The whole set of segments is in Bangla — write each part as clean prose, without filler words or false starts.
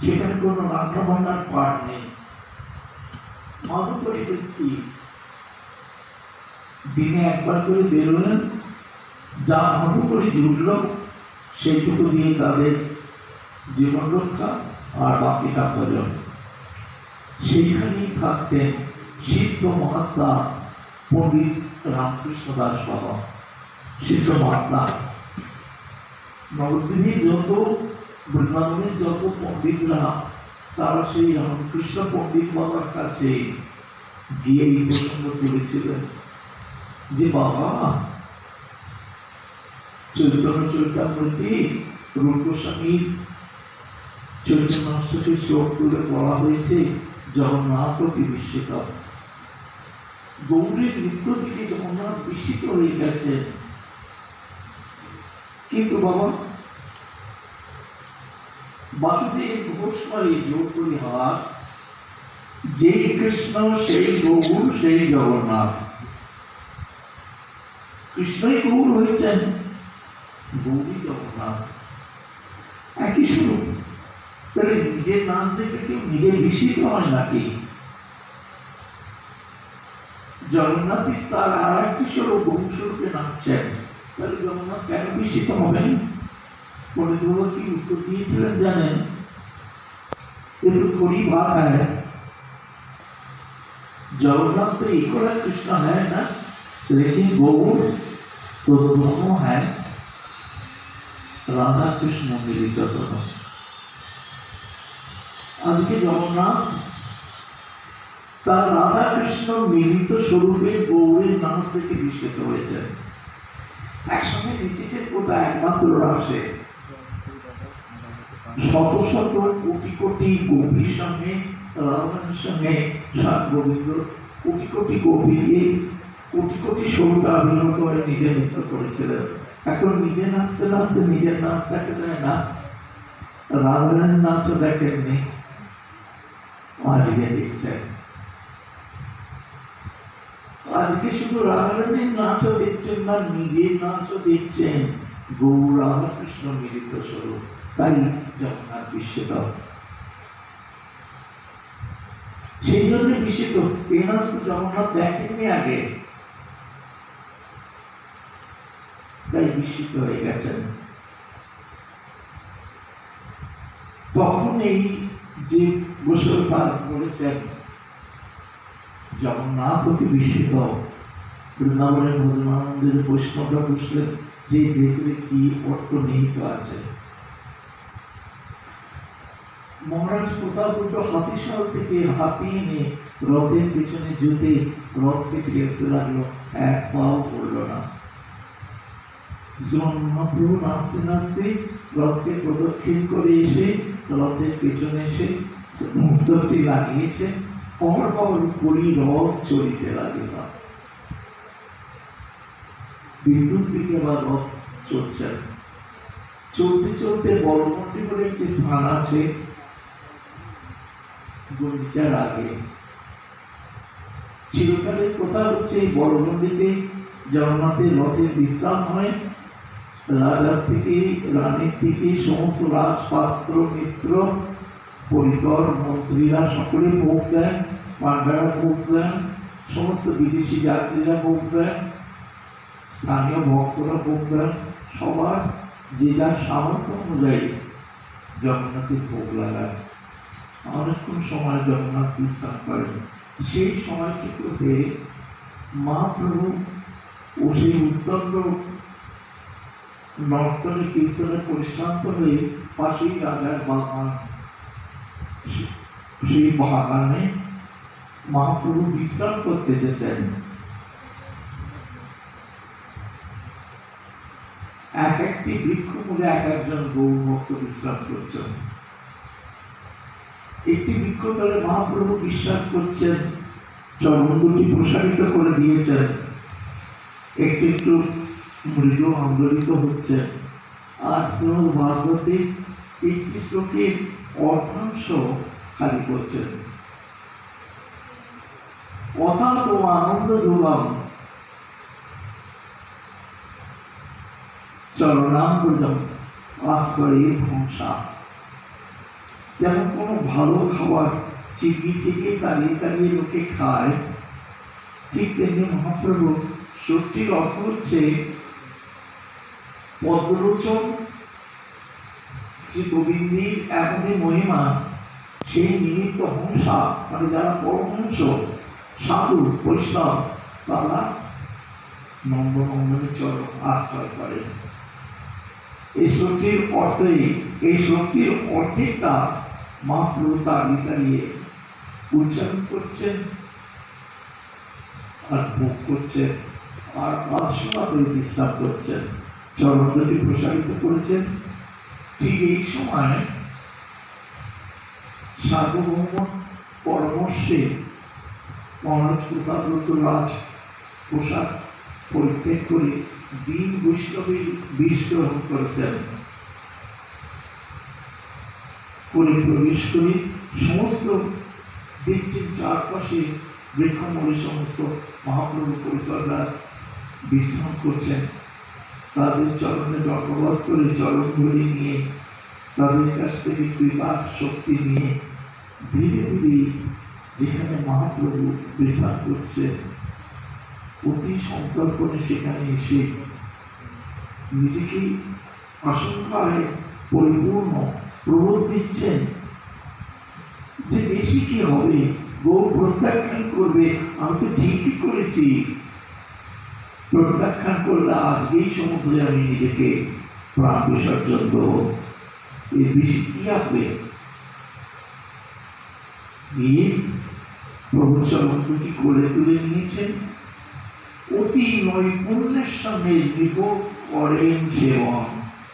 সেখানে কোনো রান্না বান্নার পাঠ নেই। মাধবরী ব্যক্তি দিনে একবার করে বেরোলেন, যা মাধবরী জুটল সেইটুকু দিয়ে তাদের জীবন রক্ষা, আর বাকিটা প্রয়োজন। সেইখানেই থাকতেন সিদ্ধ মহাত্মা পণ্ডিত রামকৃষ্ণ দাস বাবা। সিদ্ধ মহাত্মা নবদ্বীপের যত, বৃন্দাবনের যত পণ্ডিতরা, তারা সেই রামকৃষ্ণ পণ্ডিত বাবার কাছে গিয়ে এই প্রসঙ্গ তুলেছিলেন যে বাবা, চৈতন্য চরিতামৃতে রূপ গোস্বামীর চৈতন্যাষ্টকে শ্লোক তুলে বলা হয়েছে জগন্নাথ অতি বিস্মিত। গৌরীর নৃত্য থেকে জগন্নাথ বিস্মিত হয়ে গেছে। কিন্তু বাবা, বাসুদেব ঘোষ করে জোর করি হাত, যে কৃষ্ণ সেই গৌর সেই জগন্নাথ। কৃষ্ণই গৌর হয়েছেন, গৌরী জগন্নাথ, একই স্বরূপ। তাহলে নিজের নাচ দেখে কেউ নিজে বিস্মিত হয় নাকি? জগন্নাথই তার আর একটি স্বরূপ গৌর স্বরূপে নাচছেন, তাহলে জগন্নাথ কেন বিস্মিত হবেন? পণ্ডিত বাবা কি উত্তর দিয়েছিলেন জানেন? একটু थोड़ी बात है, जगन्नाथ तो एक और कृष्ण है ना, लेकिन गौर तो दोनों है, राधा कृष्ण मिलित दोनों। आज के जगन्नाथ তার রাধা কৃষ্ণ মিলিত স্বরূপে গৌরের নাচ থেকে বিস্মিত হয়েছে। একসঙ্গে নেচেছে ওটা একমাত্র রাসে, শত শত কোটি কোটি গোপীর সঙ্গে, রাধার সঙ্গে সাত গোবিন্দ কোটি কোটি গোপীকে কোটি কোটি স্বরূপ আবির্ভূত হয়ে নিজে নৃত্য করেছিলেন। এখন নিজে নাচতে নাচতে নিজের নাচ দেখা যায় না, রাধারানীর নাচও দেখেননি, আজকে দেখছেন। আজকে শুধু রাধারানীর নাচও দেখছেন না, নিজের নাচও দেখছেন, গৌর রাধা কৃষ্ণ মিলিত স্বরূপ। তাই জগন্নাথ বিস্মিত, সেই জন্য বিস্মিত। এই নাচ তো জগন্নাথ দেখেননি আগে, তাই বিস্মিত হয়ে গেছেন। তখন এই যে গোসল পাঠ করেছেন, জগন্নাথ অতি বিস্মিত। বৃন্দাবনের ভজনানন্দের বৈষ্ণবরা বুঝলেন যে ভেতরে কি অর্থ নিহিত আছে। মহারাজ প্রতাপরুদ্র হাতিশাল থেকে হাতি এনে রথের পেছনে জুতে রথকে ঠেলতে লাগলো, এক পাও পড়ল না। মহাপ্রভু নাচতে নাচতে রথকে প্রদক্ষিণ করে এসে রথের পেছনে এসে মুক্তটি লাগিয়েছে, পর পর করি রথ চলিতে লাগল। বিদ্যুৎ দিকে বা রথ চলছেন, চলতে চলতে বড়মন্ডি বলে একটি স্থান আছে গুন্ডিচার আগে। চিরকালের কথা হচ্ছে এই বড়মন্ডিতে জগন্নাথের রথের বিশ্রাম হয়। রাজার থেকে, রানীর থেকে সমস্ত রাজপাত্র মিত্র পরিকর মন্ত্রীরা সকলে ভোগ দেন, পাণ্ডারা ভোগ দেন, সমস্ত বিদেশি যাত্রীরা ভোগ দেন, স্থানীয় ভক্তরা ভোগ দেন। সবার যে যার সামর্থ্য অনুযায়ী জগন্নাথের ভোগ লাগায়। অনেকক্ষণ সময় জগন্নাথ বিশ্রাম করেন। সেই সময়টুকুতে মহাপ্রভু ও সেই উত্তণ্ড নর্তনে কীর্তনে পরিশ্রান্ত হয়ে পাশেই রাজার বাগান, সেই বাগানে মহাপ্রভু বিশ্রাম করতে যেতেন। এক একটি বৃক্ষ মূলে এক একজন গৌর ভক্ত বিশ্রাম করছেন। একটি বৃক্ষ তলে মহাপ্রভু বিশ্বাস করছেন, চরণ দুটি প্রসারিত করে দিয়েছেন, একটু একটু মৃদু আন্দোলিত হচ্ছে। আর শ্রীমদ ভাগবতে একটি শ্লোকের অর্ধাংশ খালি করছেন। অথাৎ ও আনন্দ দুর্গম চরণাম্বুজম আস্পরে ভংসা। যেমন কোনো ভালো খাবার চিবিয়ে চিবিয়ে তাড়িয়ে তাড়িয়ে লোকে খায়, ঠিক তেমনি মহাপ্রভু সত্যির অর্থ হচ্ছে পদ্মলোচন শ্রী গোবিন্দের এমনই মহিমা, সেই নিমিত্ত হংসা মানে যারা পরমহংস সাধু বৈষ্ণব তারা নন্দনন্দনের চরণ আশ্রয় করেন। এই শ্লোকটির অর্থে এই শ্লোকটির অর্ধেকটা মহাপ্রভু তাড়িয়ে তাড়িয়ে উচ্চারণ করছেন আর ভোগ করছেন আর আশীর্বাদ হয়ে বিশ্রাম করছেন, চরণ দুটি প্রসারিত করেছেন। ঠিক এই সময় সার্বভৌম পরামর্শে মহারাজ প্রতাপব্রত রাজ পোশাক পরিত্যাগ করে দীন বৈষ্ণবের বেশ গ্রহণ করেছেন। করে প্রবেশ করে সমস্ত দেখছেন চারপাশে বৃক্ষমূলে সমস্ত মহাপ্রভু পরিকররা বিশ্রাম করছেন। তাদের চরণে দণ্ডবোধ করে চরণ ধরে নিয়ে তাদের কাছ থেকে কৃপা শক্তি নিয়ে ধীরে ধীরে যেখানে মহাপ্রভু বিশ্রাম করছে অতি সন্তর্পণে সেখানে এসে নিজেকে আশঙ্কায় পরিপূর্ণ প্রবোধ দিচ্ছেন যে বেশি কি হবে, গৌ প্রত্যাখ্যান করবে, আমি তো ঠিকই করেছি, প্রত্যাখ্যান করলে আজকেই সমুদ্রে আমি নিজেকে প্রাণ বিসর্জন দেব, এর বেশি কি আসবে। প্রভু চরণ দুটি কোলে তুলে নিয়েছেন, অতি নৈপুণ্যের সঙ্গে নিপুণ করেন সেবন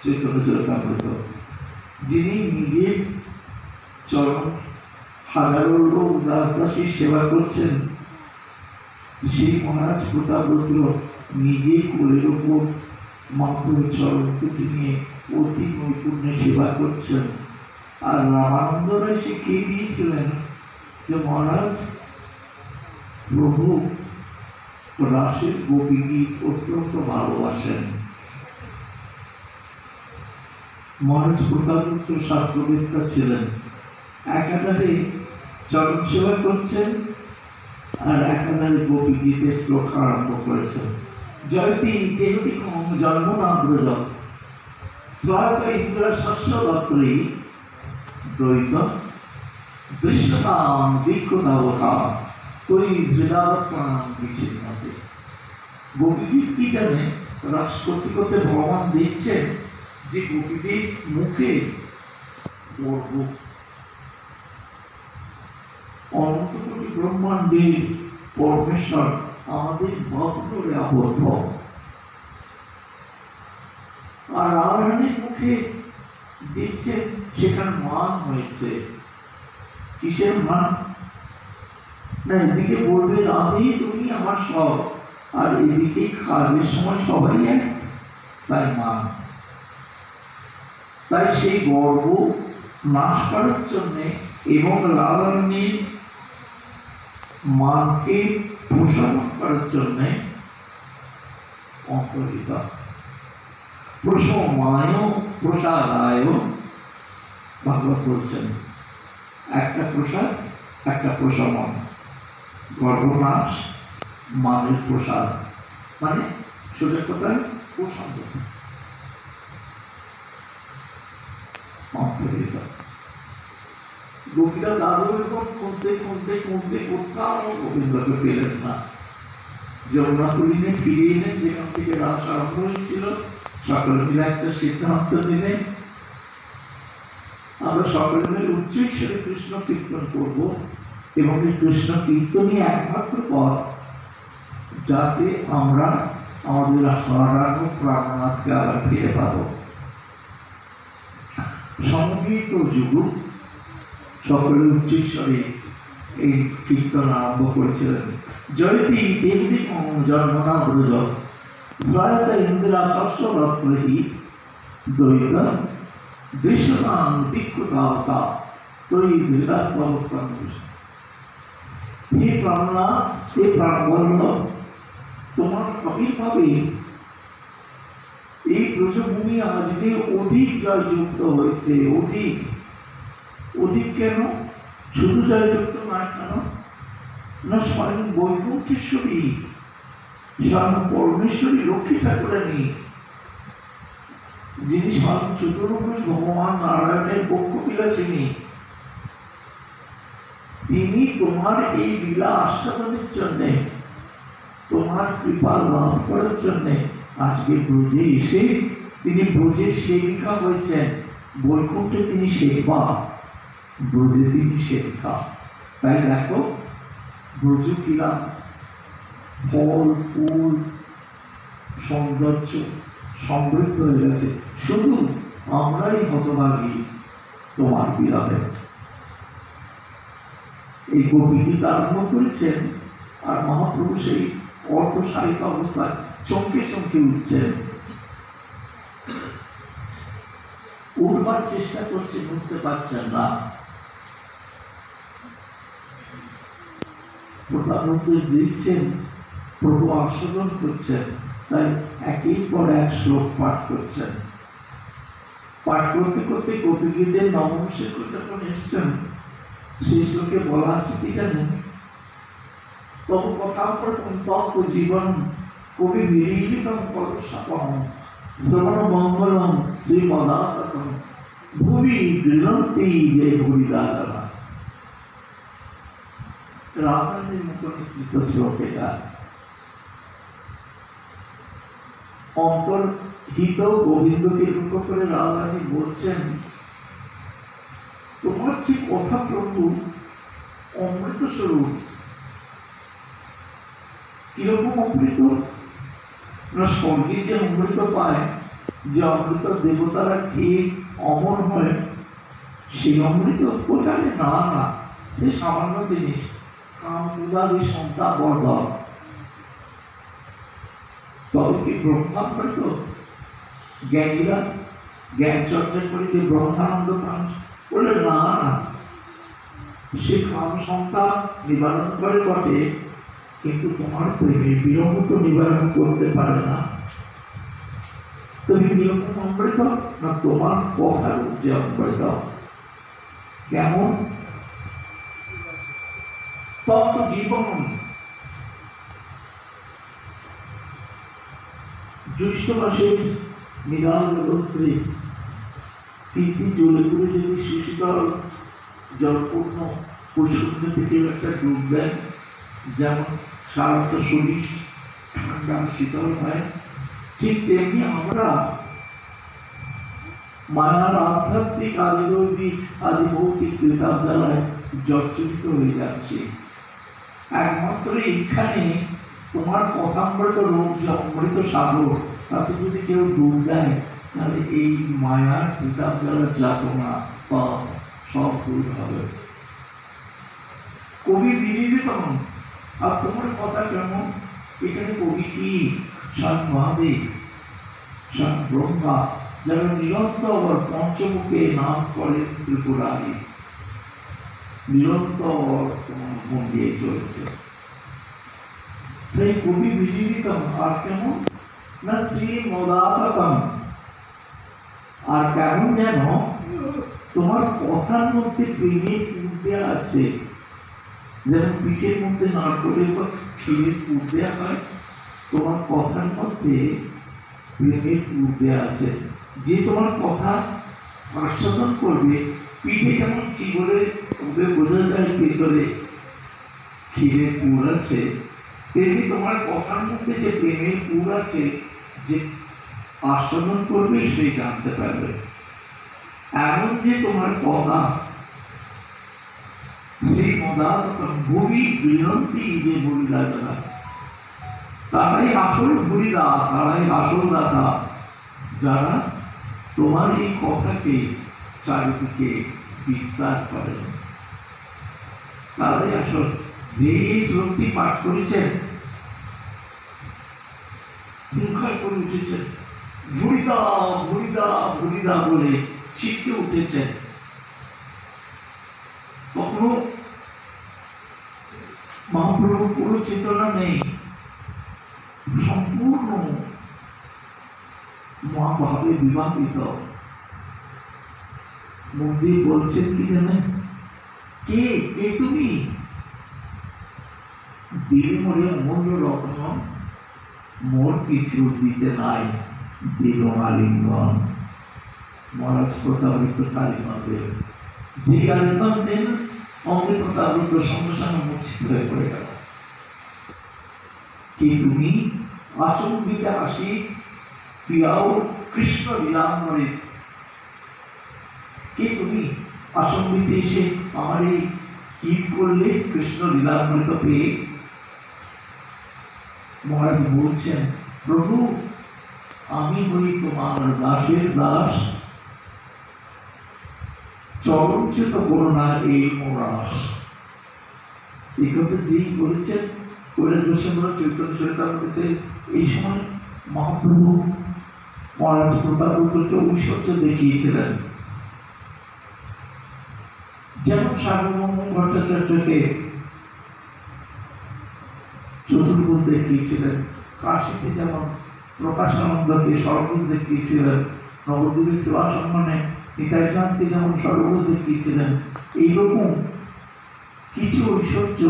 চৈতন্য চরিতামৃত। যিনি নিজের চরণ হাজারো লোক দাস দাসীর সেবা করছেন, সেই মহারাজ প্রতাপরুদ্র নিজে কোলের ওপর মহাপ্রভুর চরণ দুটি নিয়ে অতি নৈপুণ্যে সেবা করছেন। আর রামানন্দ রায় শিখিয়ে দিয়েছিলেন যে মহারাজ প্রভু রাসের গোপী গীত অত্যন্ত ভালোবাসেন। মহারাজ প্রতাপরুদ্র শাস্ত্রবেত্তা ছিলেন, একাধারে চরণ সেবা করছেন আর একাধারে গোপী গীতের শ্লোক আরম্ভ করেছেন। জয়তি দেহতি জন্মনাদ্রজ স্বাগত ইন্দ্র শস্য দত্তরী দ্বৈত দৃশ্যতাম দীক্ষতাবতা তৈ হৃদাবস্থান বিচ্ছিন্নতে। গোপীগীত কি জানে, রাস করতে করতে ভগবান দেখছেন যে গোপীদের মুখে গর্ব, অনন্ত কোটি ব্রহ্মাণ্ডের পরমেশ্বর আমাদের ভক্তরে আবদ্ধ, আর রাধারানীর মুখে দেখছেন সেখানে মান হয়েছে। কিসের মান? না এদিকে বলবে রাধে তুমি আমার সব, আর এদিকে কাজের সময় সবাই এক, তাই মান। তাই সেই গর্ব নাশ করার জন্য এবং রাধারানীর মানকে প্রসারণ করার জন্য অন্তর্হিত প্রসমায় প্রসাদায় ভাগবত বলছেন, একটা প্রসাদ একটা প্রশমন, গর্ভনাশ মানের প্রসাদ মানে সোজা কথায় প্রসাদ অন্তর্হিত। গোপীরা দাদুর পর খুঁজতে খুঁজতে খুঁজতে কোথাও গোবিন্দকে পেলেন না। যমুনা তুলিনে ফিরে এলেন যেখান থেকে রাস আরম্ভ হয়েছিল, সকলে মিলে একটা সিদ্ধান্ত নিলেন আমরা সকলে মিলে উচ্চৈঃস্বরে কৃষ্ণ কীর্তন করব, এবং এই কৃষ্ণ কীর্তনই একমাত্র পথ যাতে আমরা আমাদের হারানো প্রাণনাথকে আবার ফিরে পাব। সমবেত যুগ সকলে উচ্চৈঃস্বরে এই কীর্তন আরম্ভ করেছিলেন। জয়তি দেবী জন্মনা ব্রজ স্বায়ত ইন্দিরা শস্য রত্নহি দ্বৈত দৃশ্যতাম দীক্ষতাবতা তৈ হৃদাস্বস্থান। হে প্রাণনাথ, হে প্রাণবল্লভ, তোমার আবির্ভাবে এই ব্রজভূমি আজকে অধিক জয়যুক্ত হয়েছে, অধিক প্রতীক কেন? শুধু জয়যুক্ত নয় কেন? না, স্বয়ং বৈকুণ্ঠেশ্বরী, স্বয়ং পরমেশ্বরী লক্ষ্মী ঠাকুরানী, যিনি স্বয়ং চতুর্ভুজ ভগবান নারায়ণের পক্ষ বিলাসিনী, তিনি তোমার এই লীলা আস্বাদনের জন্য, তোমার কৃপা লাভ করার জন্য আজকে ব্রজে এসে তিনি ব্রজের সেবিকা হয়েছেন। বৈকুণ্ঠে তিনি সেবা, ব্রজে তিনি সেবিকা। তাই দেখো ব্রজ কিরা ফল ফুল সৌন্দর্য সমৃদ্ধ হয়ে গেছে। শুধু আমরাই হতভাগী তোমার বিরামে। এই গোপী গীতা আরম্ভ করেছেন, আর মহাপ্রভু সেই অর্ধসারিত অবস্থায় চমকে চমকে উঠছেন, উঠবার চেষ্টা করছেন, উঠতে পারছেন না। প্রধানমন্ত্রী দিচ্ছেন, প্রভু আস্বাদন করছেন, তাই একের পর এক শ্লোক পাঠ করছেন। পাঠ করতে করতে গোপী গীতের নবম শেখর যখন এসছেন, সেই শ্লোকে বলা আছে কি জানেন? তবু কথা প্রথম তত্ত্ব জীবন কবি বিলীলিতম পদশাপম শ্রবণ মঙ্গলম শ্রীমদাততম ভুবি গৃহন্তি যে হরিদাসরা। রামায়ণের মুখ নিঃসৃত শ্লোক এটা। অন্তর্হিত গোবিন্দকে লক্ষ্য করে রাধারানী বলছেন, তোমার যে কথা প্রভু অমৃত স্বরূপ। কিরকম অমৃত? না, স্বর্গে যে অমৃত পায়, যে অমৃত দেবতারা খেয়ে অমর হয়, সেই অমৃত প্রচারে না না, সে সামান্য জিনিস, কাম উদাদি সন্তাপ বর্ধক। তবে কি ব্রহ্মামৃত? জ্ঞানীরা জ্ঞান চর্চা করে যে ব্রহ্মানন্দ পান, বলে না না, সে কাম সন্তাপ নিবারণ করে বটে, কিন্তু তোমার প্রেমে বিরহ তো নিবারণ করতে পারে না। তুমি কিরকম অমৃত? না, তোমার কথার যে অমৃত। কেমন? তত্ত্ব জীবন। জ্যৈষ্ঠ মাসের নিরাল রৌদ্রে তিনটি জ্বলে করে যদি শিশুদল জলপূর্ণ পরিশুদ্ধ থেকে একটা ডুব দেন, যেমন সারাটা শরীর ঠান্ডা শীতল হয়, ঠিক তেমনি আমরা মায়ার আধ্যাত্মিক আদিদৈবিক আদি ভৌতিক ক্রেতার দ্বারায় জর্জরিত হয়ে যাচ্ছে। একমাত্র এইখানে তোমার কথামৃত রূপ যে অমৃত সাগর, তাতে যদি কেউ ডুব দেয়, তাহলে এই মায়ার ক্রেতার দ্বারা যাতনা পাপ সব দূর হবে। কবি বিনিবিতম। আর তোমার কথা কেমন? এখানে কবি কি? স্বয়ং মহাদেব, স্বয়ং ব্রহ্মা, যারা নিরন্তর পঞ্চমুখে নাম করেন ত্রিপুরারি, নিরন্তর তোমার মন দিয়ে চলেছে। তাই কবি বিজীবিতম। আর কেমন? না, শ্রীমদাততম। আর কেমন যেন তোমার কথার মধ্যে প্রেমের পুর দেয়া আছে, যেমন পিঠের মধ্যে নারকেলের বা ক্ষীরের পুর দেয়া হয়, তোমার কথার মধ্যে প্রেমের পুর দেয়া আছে। যে তোমার কথা আস্বাদন করবে, পিঠে যেমন চিবরে ওদের বোঝা যায় ভেতরে ক্ষীরের পুর আছে, তেমনি তোমার কথার মধ্যে যে প্রেমের পুর আছে, যে আস্বাদন করবে সেই জানতে পারবে। এমন যে তোমার কথা, সেই মদাততম ভূমি গৃহন্তি যে হরিদাসরা, তারাই আসল হরিদা, তারাই আসল দাতা, যারা তোমার এই কথাকে চারিদিকে বিস্তার করেন। তারাই আসল। যে এই শ্লোকটি পাঠ করেছেন, মুখায় করে উঠেছেন, ভুরিদা ভুরিদা ভুরিদা বলে চিৎকে উঠেছেন। কখনো মহাপ্রভুর পুরো চেতনা নেই, সম্পূর্ণ মহাভাবে বিবাহিত। মন্দির বলছেন কি জানেন? কে কে তুমি? দিলে মরে অমূল্য রত্ন, মোর কিছু দিতে নাই, দিল আলিঙ্গন। মহারাজ প্রতাপাদিত্য কালিমা দেন। যে কালিমা দেন অমৃত প্রতাপাদিত্য সঙ্গে সঙ্গে মূর্ছিত হয়ে পড়ে গেল। কে তুমি? আচম্বিতে আসি প্রিয়াও কৃষ্ণ লীলাম্বরে। কে তুমি? আচম্বিতে এসে আমার এই কি করলে কৃষ্ণ লীলাম্বরিত পেয়ে? মহারাজ বলছেন, প্রভু আমি হই তোমার দাসের দাস, চরঞ্চিত করোনা এই মোরাস। এই কথা যেই বলেছেন চৈতন্য চরিতামৃতে এই সময় মহাপ্রভু মহারাজ প্রতাপাদিত্যকে ঐশ্বর্য দেখিয়েছিলেন। যেমন সার্বভৌম ভট্টাচার্যকে চতুর্ভুজ দেখিয়েছিলেন, কাশীতে যেমন প্রকাশানন্দকে সর্বভুজ দেখিয়েছিলেন, নবদ্বীপের সেবা সম্মানে নিতাই চাঁদকে যেমন সর্বভুজ দেখিয়েছিলেন, এইরকম কিছু ঐশ্বর্য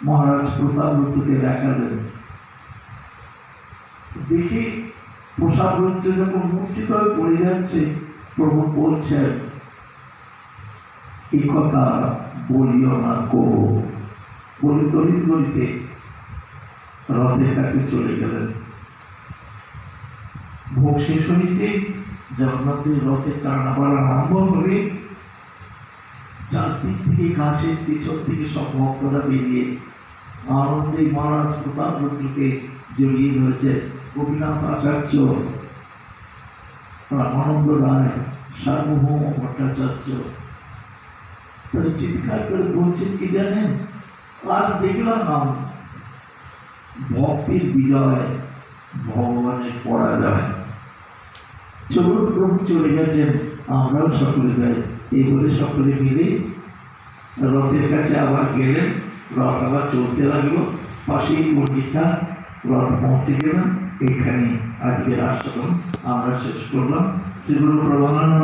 মহারাজ প্রতাপাদিত্যকে দেখালেন। দেখে প্রসাদ যখন মূর্ছিত হয়ে পড়ে যাচ্ছে, প্রভু বলছেন, এই কথা বলিও না কো। বলে তরিত গলিতে রথের কাছে চলে গেলেন। ভোগ শেষ হয়েছে, জগন্নাথের রথের কারণাবার আরম্ভ হবে। চারদিক থেকে গাছের পিছন থেকে সব ভক্তরা বেরিয়ে আনন্দে মহারাজ প্রতাপাদিত্যকে জড়িয়ে ধরেছে। গোপীনাথ আচার্য, রামানন্দ রায়, সার্বভৌম ভট্টাচার্য তারা চিৎকার করে বলছেন কি জানেন, আজ দেখলাম ভক্তির বিজয়, ভগবানের পরাজয়। চলুন প্রভু চলে গেছেন, আমরাও সকলে যাই। এই বলে সকলে মিলে রথের কাছে আবার গেলেন। রথ আবার চলতে লাগলো, পাশেই পণ্ডিতা। রথ পৌঁছে গেলাম। এখানে আজকের আশ্রম আমরা শেষ করলাম। শ্রী গুরু প্রবন্ধ